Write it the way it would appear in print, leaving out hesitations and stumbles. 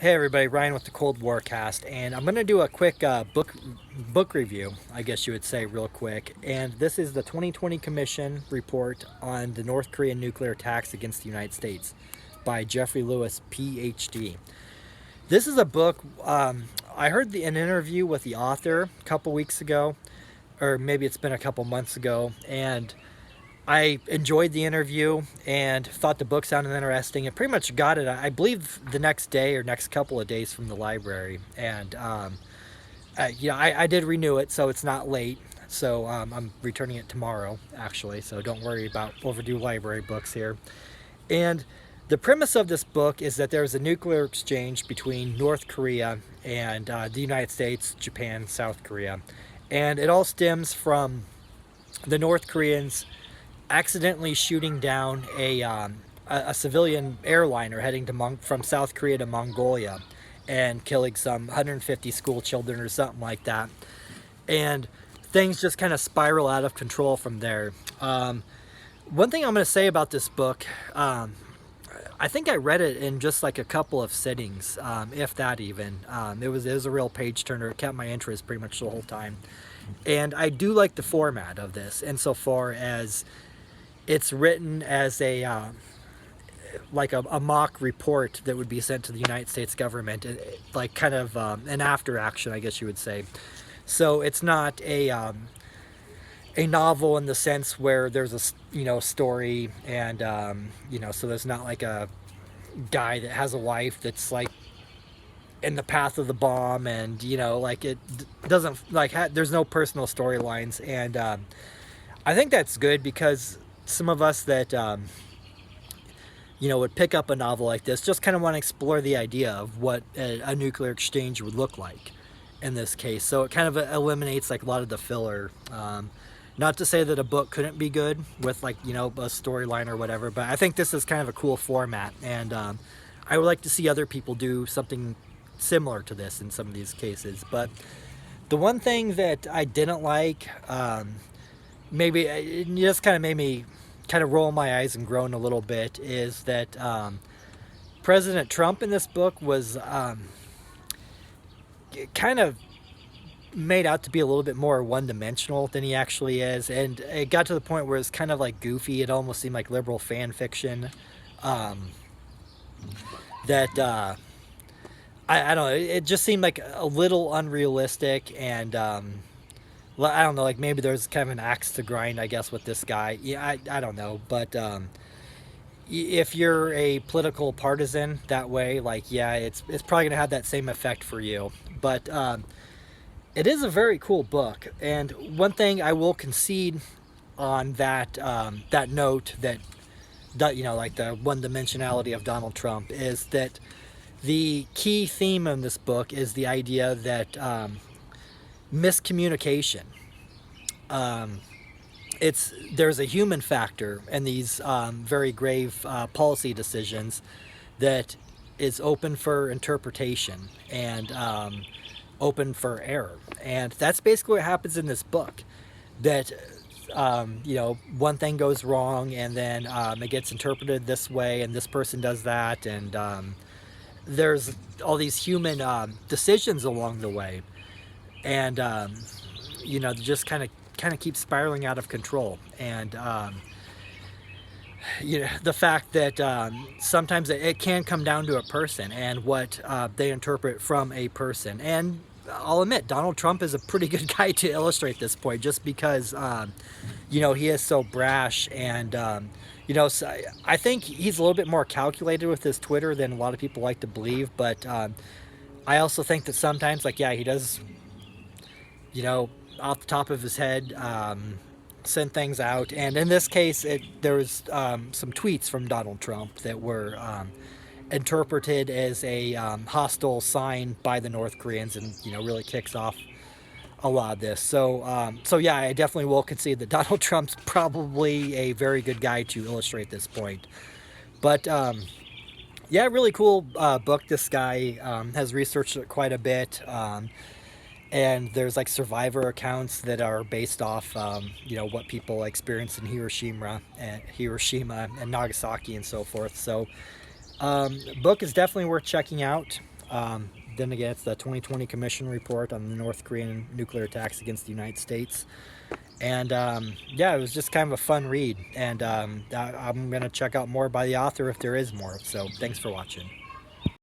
Hey everybody, Ryan with the Cold War Cast, and I'm going to do a quick book review, I guess you would say, real quick. And this is the 2020 Commission report on the North Korean nuclear attacks against the United States by Jeffrey Lewis, PhD. This is a book. I heard an interview with the author a couple weeks ago, or maybe it's been a couple months ago, and I enjoyed the interview and thought the book sounded interesting. And pretty much got it, I believe, the next day or next couple of days from the library. And I did renew it, so it's not late. So I'm returning it tomorrow, actually. So don't worry about overdue library books here. And the premise of this book is that there's a nuclear exchange between North Korea and the United States, Japan, South Korea. And it all stems from the North Koreans accidentally shooting down a civilian airliner heading from South Korea to Mongolia and killing some 150 school children or something like that. And things just kind of spiral out of control from there. One thing I'm going to say about this book, I think I read it in just like a couple of sittings, if that even. It was a real page turner. It kept my interest pretty much the whole time. And I do like the format of this insofar as it's written as a mock report that would be sent to the United States government, like kind of an after action, I guess you would say. So it's not a novel in the sense where there's a story and so there's not like a guy that has a wife that's like in the path of the bomb, and like it doesn't there's no personal storylines. And I think that's good, because some of us that would pick up a novel like this just kind of want to explore the idea of what a nuclear exchange would look like in this case. So it kind of eliminates like a lot of the filler. Not to say that a book couldn't be good with a storyline or whatever, but I think this is kind of a cool format, and I would like to see other people do something similar to this in some of these cases. But the one thing that I didn't like, maybe it just kind of made me kind of roll my eyes and groan a little bit, is that President Trump in this book was kind of made out to be a little bit more one-dimensional than he actually is, and it got to the point where it's kind of like goofy. It almost seemed like liberal fan fiction. That I don't know, it just seemed like a little unrealistic, and I don't know, like maybe there's kind of an axe to grind, I guess, with this guy. Yeah, I don't know, but if you're a political partisan that way, it's probably gonna have that same effect for you. But it is a very cool book, and one thing I will concede on that note, that like the one-dimensionality of Donald Trump, is that the key theme in this book is the idea that miscommunication. There's a human factor in these very grave policy decisions that is open for interpretation and open for error. And that's basically what happens in this book. That one thing goes wrong, and then it gets interpreted this way, and this person does that, and there's all these human decisions along the way, and just kind of keep spiraling out of control. And the fact that sometimes it can come down to a person and what they interpret from a person. And I'll admit, Donald Trump is a pretty good guy to illustrate this point, just because he is so brash, and so I think he's a little bit more calculated with his Twitter than a lot of people like to believe. But I also think that sometimes, he does, off the top of his head, send things out. And in this case, there was some tweets from Donald Trump that were interpreted as a hostile sign by the North Koreans, and really kicks off a lot of this. So yeah, I definitely will concede that Donald Trump's probably a very good guy to illustrate this point. But yeah, really cool book. This guy has researched it quite a bit, and there's like survivor accounts that are based off what people experienced in Hiroshima and Nagasaki and so forth. So book is definitely worth checking out. Then again, it's the 2020 Commission report on the North Korean nuclear attacks against the United States. And yeah, it was just kind of a fun read. And I'm going to check out more by the author if there is more. So thanks for watching.